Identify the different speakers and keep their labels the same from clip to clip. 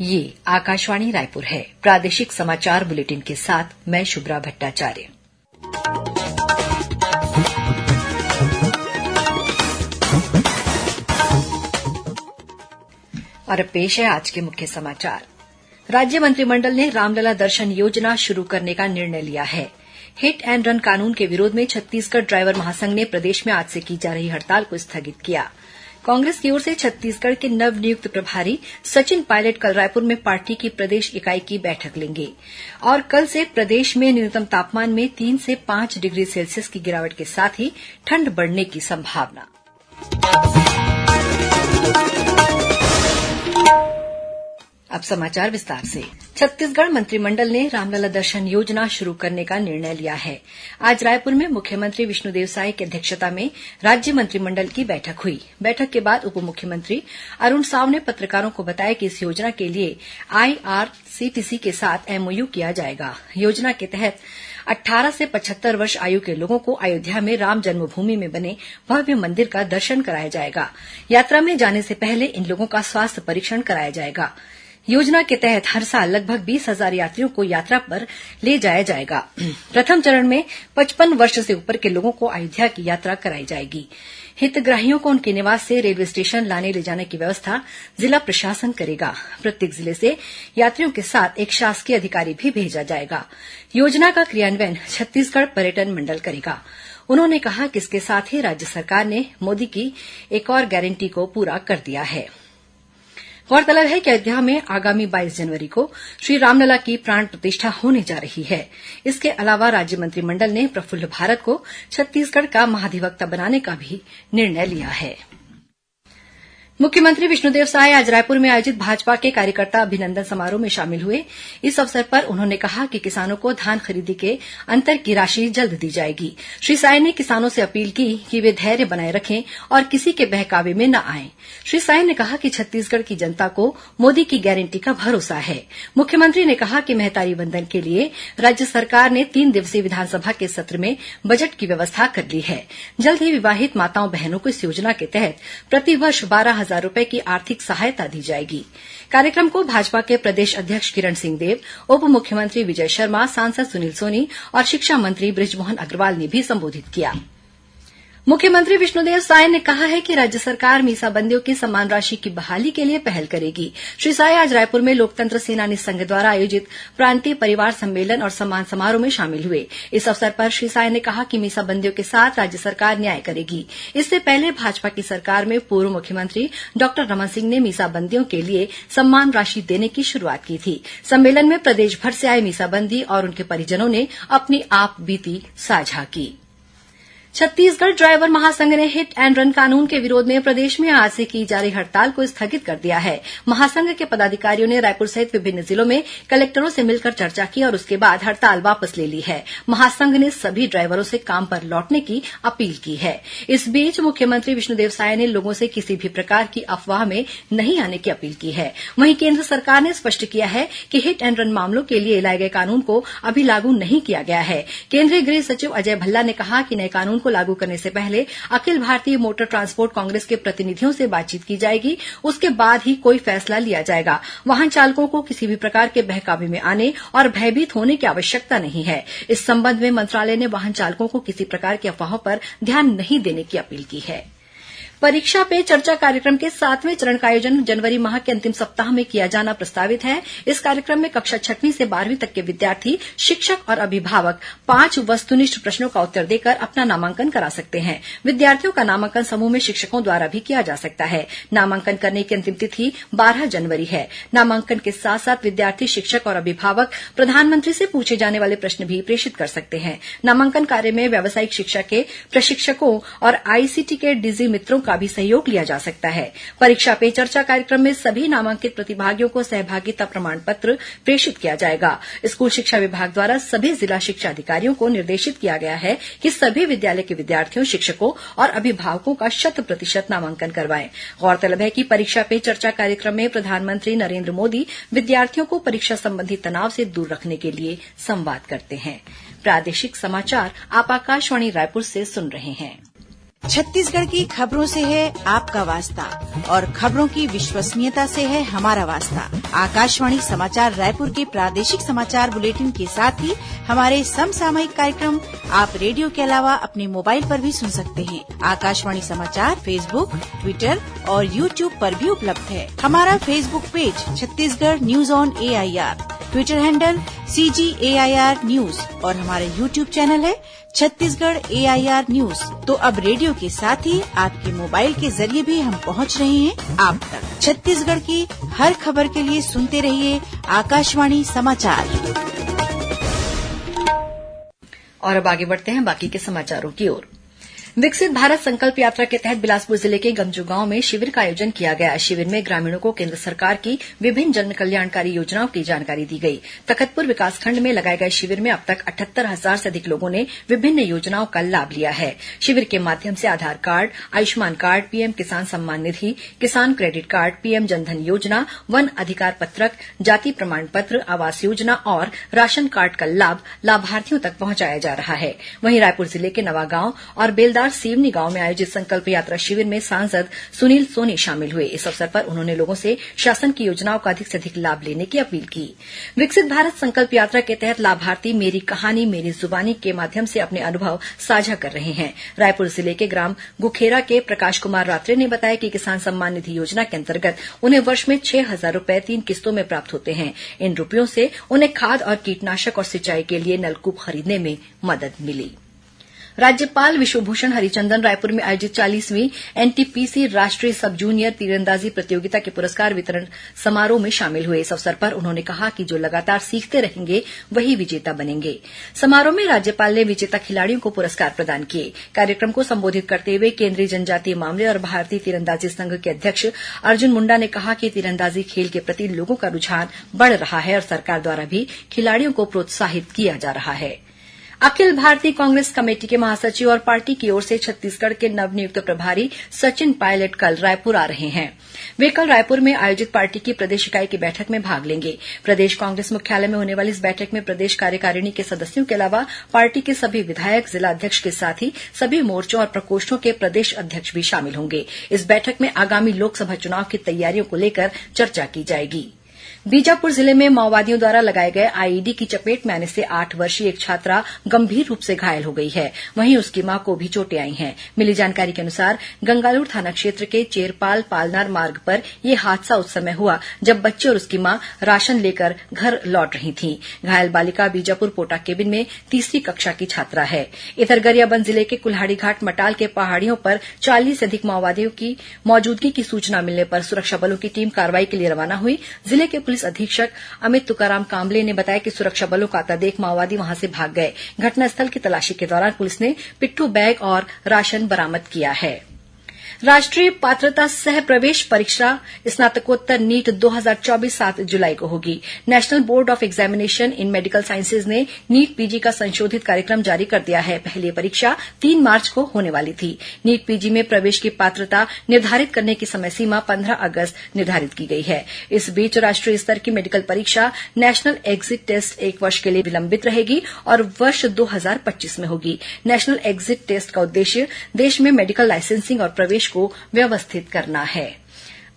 Speaker 1: ये आकाशवाणी रायपुर है। प्रादेशिक समाचार बुलेटिन के साथ मैं शुभ्रा भट्टाचार्य। और अब पेश है आज के मुख्य समाचार। राज्य मंत्रिमंडल ने रामलला दर्शन योजना शुरू करने का निर्णय लिया है। हिट एंड रन कानून के विरोध में छत्तीसगढ़ ड्राइवर महासंघ ने प्रदेश में आज से की जा रही हड़ताल को स्थगित किया। कांग्रेस की ओर से छत्तीसगढ़ के नवनियुक्त प्रभारी सचिन पायलट कल रायपुर में पार्टी की प्रदेश इकाई की बैठक लेंगे और कल से प्रदेश में न्यूनतम तापमान में 3 से 5 डिग्री सेल्सियस की गिरावट के साथ ही ठंड बढ़ने की संभावना। अब समाचार विस्तार से। छत्तीसगढ़ मंत्रिमंडल ने रामलला दर्शन योजना शुरू करने का निर्णय लिया है। आज रायपुर में मुख्यमंत्री विष्णुदेव साय की अध्यक्षता में राज्य मंत्रिमंडल की बैठक हुई। बैठक के बाद उप मुख्यमंत्री अरुण साव ने पत्रकारों को बताया कि इस योजना के लिए IRCTC के साथ MOU किया जाएगा। योजना के तहत 18 से 75 वर्ष आयु के लोगों को अयोध्या में राम जन्मभूमि में बने भव्य मंदिर का दर्शन कराया जाएगा। यात्रा में जाने से पहले इन लोगों का स्वास्थ्य परीक्षण कराया जाएगा। योजना के तहत हर साल लगभग 20,000 यात्रियों को यात्रा पर ले जाया जाएगा। प्रथम चरण में 55 वर्ष से ऊपर के लोगों को अयोध्या की यात्रा कराई जाएगी। हितग्राहियों को उनके निवास से रेलवे स्टेशन लाने ले जाने की व्यवस्था जिला प्रशासन करेगा। प्रत्येक जिले से यात्रियों के साथ एक शासकीय अधिकारी भी भेजा जाएगा। योजना का क्रियान्वयन छत्तीसगढ़ पर्यटन मंडल करेगा। उन्होंने कहा कि इसके साथ ही राज्य सरकार ने मोदी की एक और गारंटी को पूरा कर दिया है। गौरतलब है कि अयोध्या में आगामी 22 जनवरी को श्री रामलला की प्राण प्रतिष्ठा होने जा रही है। इसके अलावा राज्य मंत्रिमंडल ने प्रफुल्ल भारत को छत्तीसगढ़ का महाधिवक्ता बनाने का भी निर्णय लिया है। मुख्यमंत्री विष्णुदेव साय आज रायपुर में आयोजित भाजपा के कार्यकर्ता अभिनंदन समारोह में शामिल हुए। इस अवसर पर उन्होंने कहा कि किसानों को धान खरीदी के अंतर की राशि जल्द दी जाएगी। श्री साय ने किसानों से अपील की कि वे धैर्य बनाए रखें और किसी के बहकावे में न आएं। श्री साय ने कहा कि छत्तीसगढ़ की जनता को मोदी की गारंटी का भरोसा है। मुख्यमंत्री ने कहा कि महतारी वंदन के लिए राज्य सरकार ने 3 दिवसीय विधानसभा के सत्र में बजट की व्यवस्था कर ली है। जल्द ही विवाहित माताओं बहनों को इस योजना के तहत प्रतिवर्ष 12,000 रुपए की आर्थिक सहायता दी जाएगी। कार्यक्रम को भाजपा के प्रदेश अध्यक्ष किरण सिंहदेव, उप मुख्यमंत्री विजय शर्मा, सांसद सुनील सोनी और शिक्षा मंत्री बृजमोहन अग्रवाल ने भी संबोधित किया। मुख्यमंत्री विष्णुदेव साय ने कहा है कि राज्य सरकार मीसाबंदियों की सम्मान राशि की बहाली के लिए पहल करेगी। श्री साय आज रायपुर में लोकतंत्र सेनानी संघ द्वारा आयोजित प्रांतीय परिवार सम्मेलन और सम्मान समारोह में शामिल हुए। इस अवसर पर श्री साय ने कहा कि मीसाबंदियों के साथ राज्य सरकार न्याय करेगी। इससे पहले भाजपा की सरकार में पूर्व मुख्यमंत्री डॉक्टर रमन सिंह ने मीसाबंदियों के लिए सम्मान राशि देने की शुरुआत की थी। सम्मेलन में प्रदेश भर से आए मीसाबंदी और उनके परिजनों ने अपनी आप बीती साझा की। छत्तीसगढ़ ड्राइवर महासंघ ने हिट एंड रन कानून के विरोध में प्रदेश में आज से की जा रही हड़ताल को स्थगित कर दिया है। महासंघ के पदाधिकारियों ने रायपुर सहित विभिन्न जिलों में कलेक्टरों से मिलकर चर्चा की और उसके बाद हड़ताल वापस ले ली है। महासंघ ने सभी ड्राइवरों से काम पर लौटने की अपील की है। इस बीच मुख्यमंत्री विष्णुदेव साय ने लोगों से किसी भी प्रकार की अफवाह में नहीं आने की अपील की है। वहीं केंद्र सरकार ने स्पष्ट किया है कि हिट एंड रन मामलों के लिए लाए गए कानून को अभी लागू नहीं किया गया है। केंद्रीय गृह सचिव अजय भल्ला ने कहा कि नए कानून को लागू करने से पहले अखिल भारतीय मोटर ट्रांसपोर्ट कांग्रेस के प्रतिनिधियों से बातचीत की जाएगी। उसके बाद ही कोई फैसला लिया जाएगा। वाहन चालकों को किसी भी प्रकार के बहकावे में आने और भयभीत होने की आवश्यकता नहीं है। इस संबंध में मंत्रालय ने वाहन चालकों को किसी प्रकार की अफवाहों पर ध्यान नहीं देने की अपील की है। परीक्षा पे चर्चा कार्यक्रम के 7वें चरण का आयोजन जनवरी माह के अंतिम सप्ताह में किया जाना प्रस्तावित है। इस कार्यक्रम में कक्षा 6वीं से 12वीं तक के विद्यार्थी, शिक्षक और अभिभावक 5 वस्तुनिष्ठ प्रश्नों का उत्तर देकर अपना नामांकन करा सकते हैं। विद्यार्थियों का नामांकन समूह में शिक्षकों द्वारा भी किया जा सकता है। नामांकन करने की अंतिम तिथि 12 जनवरी है। नामांकन के साथ साथ विद्यार्थी, शिक्षक और अभिभावक प्रधानमंत्री से पूछे जाने वाले प्रश्न भी प्रेषित कर सकते हैं। नामांकन कार्य में व्यावसायिक शिक्षा के प्रशिक्षकों और ICT के डिजी मित्रों का भी सहयोग लिया जा सकता है। परीक्षा पे चर्चा कार्यक्रम में सभी नामांकित प्रतिभागियों को सहभागिता प्रमाण पत्र प्रेषित किया जाएगा। स्कूल शिक्षा विभाग द्वारा सभी जिला शिक्षा अधिकारियों को निर्देशित किया गया है कि सभी विद्यालय के विद्यार्थियों, शिक्षकों और अभिभावकों का 100% नामांकन करवाएं। गौरतलब है कि परीक्षा पे चर्चा कार्यक्रम में प्रधानमंत्री नरेंद्र मोदी विद्यार्थियों को परीक्षा संबंधी तनाव से दूर रखने के लिए संवाद करते हैं। प्रादेशिक समाचार आप आकाशवाणी रायपुर से सुन रहे हैं।
Speaker 2: छत्तीसगढ़ की खबरों से है आपका वास्ता और खबरों की विश्वसनीयता से है हमारा वास्ता। आकाशवाणी समाचार रायपुर के प्रादेशिक समाचार बुलेटिन के साथ ही हमारे समसामयिक कार्यक्रम आप रेडियो के अलावा अपने मोबाइल पर भी सुन सकते हैं। आकाशवाणी समाचार फेसबुक, ट्विटर और यूट्यूब पर भी उपलब्ध है। हमारा Facebook page Chhattisgarh news on AIR, Twitter handle CGAIR news और हमारा यूट्यूब चैनल है छत्तीसगढ़ AIR न्यूज। तो अब रेडियो के साथ ही आपके मोबाइल के जरिए भी हम पहुंच रहे हैं आप तक। छत्तीसगढ़ की हर खबर के लिए सुनते रहिए आकाशवाणी समाचार।
Speaker 1: और अब आगे बढ़ते हैं बाकी के समाचारों की ओर। विकसित भारत संकल्प यात्रा के तहत बिलासपुर जिले के गमजू गांव में शिविर का आयोजन किया गया। शिविर में ग्रामीणों को केंद्र सरकार की विभिन्न जन कल्याणकारी योजनाओं की जानकारी दी गई। तखतपुर विकासखंड में लगाए गए शिविर में अब तक 78,000 से अधिक लोगों ने विभिन्न योजनाओं का लाभ लिया है। शिविर के माध्यम से आधार कार्ड, आयुष्मान कार्ड, पीएम किसान सम्मान निधि, किसान क्रेडिट कार्ड, पीएम जनधन योजना, वन अधिकार पत्रक, जाति प्रमाण पत्र, आवास योजना और राशन कार्ड का लाभ लाभार्थियों तक पहुंचाया जा रहा है। वहीं रायपुर जिले के नवागांव और बेलदार सीवनी गांव में आयोजित संकल्प यात्रा शिविर में सांसद सुनील सोनी शामिल हुए। इस अवसर पर उन्होंने लोगों से शासन की योजनाओं का अधिक से अधिक लाभ लेने की अपील की। विकसित भारत संकल्प यात्रा के तहत लाभार्थी मेरी कहानी मेरी जुबानी के माध्यम से अपने अनुभव साझा कर रहे हैं। रायपुर जिले के ग्राम गुखेरा के प्रकाश कुमार रात्रे ने बताया कि किसान सम्मान निधि योजना के अंतर्गत उन्हें वर्ष में 6,000 रूपये 3 किस्तों में प्राप्त होते हैं। इन रूपयों से उन्हें खाद और कीटनाशक और सिंचाई के लिए नलकूप खरीदने में मदद मिली। राज्यपाल विश्वभूषण हरिचंदन रायपुर में आयोजित 40वीं NTPC राष्ट्रीय सब जूनियर तीरंदाजी प्रतियोगिता के पुरस्कार वितरण समारोह में शामिल हुए। इस अवसर पर उन्होंने कहा कि जो लगातार सीखते रहेंगे वही विजेता बनेंगे। समारोह में राज्यपाल ने विजेता खिलाड़ियों को पुरस्कार प्रदान किए। कार्यक्रम को संबोधित करते हुए केंद्रीय जनजातीय मामले और भारतीय तीरंदाजी संघ के अध्यक्ष अर्जुन मुंडा ने कहा कि तीरंदाजी खेल के प्रति लोगों का रुझान बढ़ रहा है और सरकार द्वारा भी खिलाड़ियों को प्रोत्साहित किया जा रहा है। अखिल भारतीय कांग्रेस कमेटी के महासचिव और पार्टी की ओर से छत्तीसगढ़ के नवनियुक्त प्रभारी सचिन पायलट कल रायपुर आ रहे हैं। वे कल रायपुर में आयोजित पार्टी की प्रदेश इकाई की बैठक में भाग लेंगे। प्रदेश कांग्रेस मुख्यालय में होने वाली इस बैठक में प्रदेश कार्यकारिणी के सदस्यों के अलावा पार्टी के सभी विधायक, जिला अध्यक्ष के साथ ही सभी मोर्चों और प्रकोष्ठों के प्रदेश अध्यक्ष भी शामिल होंगे। इस बैठक में आगामी लोकसभा चुनाव की तैयारियों को लेकर चर्चा की जाएगी। बीजापुर जिले में माओवादियों द्वारा लगाए गए आईईडी की चपेट में आने से 8 वर्षीय एक छात्रा गंभीर रूप से घायल हो गई है। वहीं उसकी मां को भी चोटें आई हैं। मिली जानकारी के अनुसार गंगालूर थाना क्षेत्र के चेरपाल पालनार मार्ग पर यह हादसा उस समय हुआ जब बच्चे और उसकी मां राशन लेकर घर लौट रही थीं। घायल बालिका बीजापुर पोटा केबिन में 3री कक्षा की छात्रा है। इधर गरियाबंद जिले के कुल्हाड़ीघाट मटाल के पहाड़ियों पर 40 से अधिक माओवादियों की मौजूदगी की सूचना मिलने पर सुरक्षा बलों की टीम कार्रवाई के लिए रवाना हुई। जिले के पुलिस अधीक्षक अमित तुकाराम कांबले ने बताया कि सुरक्षा बलों का आता देख माओवादी वहां से भाग गए। घटनास्थल की तलाशी के दौरान पुलिस ने पिट्ठू बैग और राशन बरामद किया है। राष्ट्रीय पात्रता सह प्रवेश परीक्षा स्नातकोत्तर नीट 2024 7 जुलाई को होगी। National board of examination in medical sciences ने नीट पीजी का संशोधित कार्यक्रम जारी कर दिया है। पहली परीक्षा 3 मार्च को होने वाली थी। नीट पीजी में प्रवेश की पात्रता निर्धारित करने की समय सीमा 15 अगस्त निर्धारित की गई है। इस बीच राष्ट्रीय स्तर की मेडिकल परीक्षा नेशनल एग्जिट टेस्ट 1 वर्ष के लिए विलंबित रहेगी और वर्ष 2025 में होगी। नेशनल एग्जिट टेस्ट का उद्देश्य देश में मेडिकल लाइसेंसिंग और प्रवेश को व्यवस्थित करना है।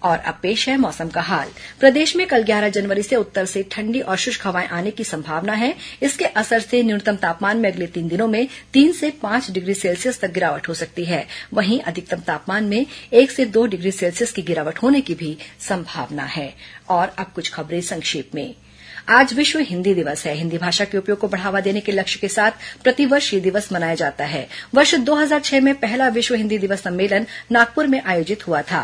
Speaker 1: और अब पेश है मौसम का हाल। प्रदेश में कल 11 जनवरी से उत्तर से ठंडी और शुष्क हवाएं आने की संभावना है। इसके असर से न्यूनतम तापमान में अगले 3 दिनों में 3 से 5 डिग्री सेल्सियस तक गिरावट हो सकती है। वहीं अधिकतम तापमान में 1 से 2 डिग्री सेल्सियस की गिरावट होने की भी संभावना है। और अब कुछ खबरें संक्षेप में। आज विश्व हिन्दी दिवस है। हिन्दी भाषा के उपयोग को बढ़ावा देने के लक्ष्य के साथ प्रतिवर्ष ये दिवस मनाया जाता है। वर्ष 2006 में पहला विश्व हिन्दी दिवस सम्मेलन नागपुर में आयोजित हुआ था।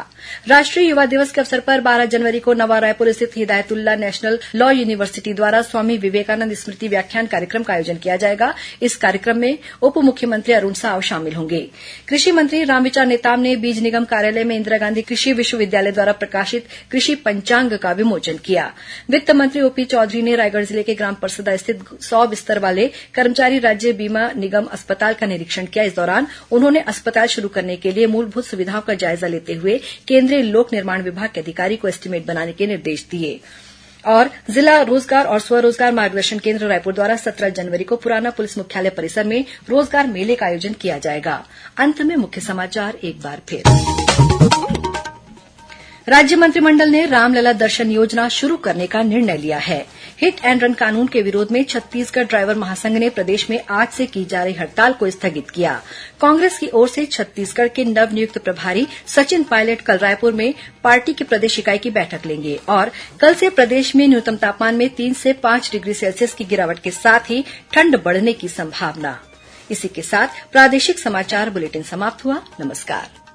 Speaker 1: राष्ट्रीय युवा दिवस के अवसर पर 12 जनवरी को नवा रायपुर स्थित हिदायतुल्ला नेशनल लॉ यूनिवर्सिटी द्वारा स्वामी विवेकानंद स्मृति व्याख्यान कार्यक्रम का आयोजन किया जाएगा। इस कार्यक्रम में उप मुख्यमंत्री अरुण साव शामिल होंगे। कृषि मंत्री रामविचार नेताम ने बीज निगम कार्यालय में इंदिरा गांधी कृषि विश्वविद्यालय द्वारा प्रकाशित कृषि पंचांग का विमोचन किया। वित्त मंत्री ओपी चौधरी ने रायगढ़ जिले के ग्राम परसदा स्थित 100 बिस्तर वाले कर्मचारी राज्य बीमा निगम अस्पताल का निरीक्षण किया। इस दौरान उन्होंने अस्पताल शुरू करने के लिए मूलभूत सुविधाओं का जायजा लेते हुए केंद्रीय लोक निर्माण विभाग के अधिकारी को एस्टीमेट बनाने के निर्देश दिए। और जिला रोजगार और स्वरोजगार मार्गदर्शन केन्द्र रायपुर द्वारा 17 जनवरी को पुराना पुलिस मुख्यालय परिसर में रोजगार मेले का आयोजन किया जाएगा। अंत में मुख्य समाचार एक बार फिर। राज्य मंत्रिमंडल ने रामलला दर्शन योजना शुरू करने का निर्णय लिया है। हिट एंड रन कानून के विरोध में छत्तीसगढ़ ड्राइवर महासंघ ने प्रदेश में आज से की जा रही हड़ताल को स्थगित किया। कांग्रेस की ओर से छत्तीसगढ़ के नवनियुक्त प्रभारी सचिन पायलट कल रायपुर में पार्टी की प्रदेश इकाई की बैठक लेंगे और कल से प्रदेश में न्यूनतम तापमान में 3 से 5 डिग्री सेल्सियस की गिरावट के साथ ही ठंड बढ़ने की संभावना। इसी के साथ प्रादेशिक समाचार बुलेटिन समाप्त हुआ। नमस्कार।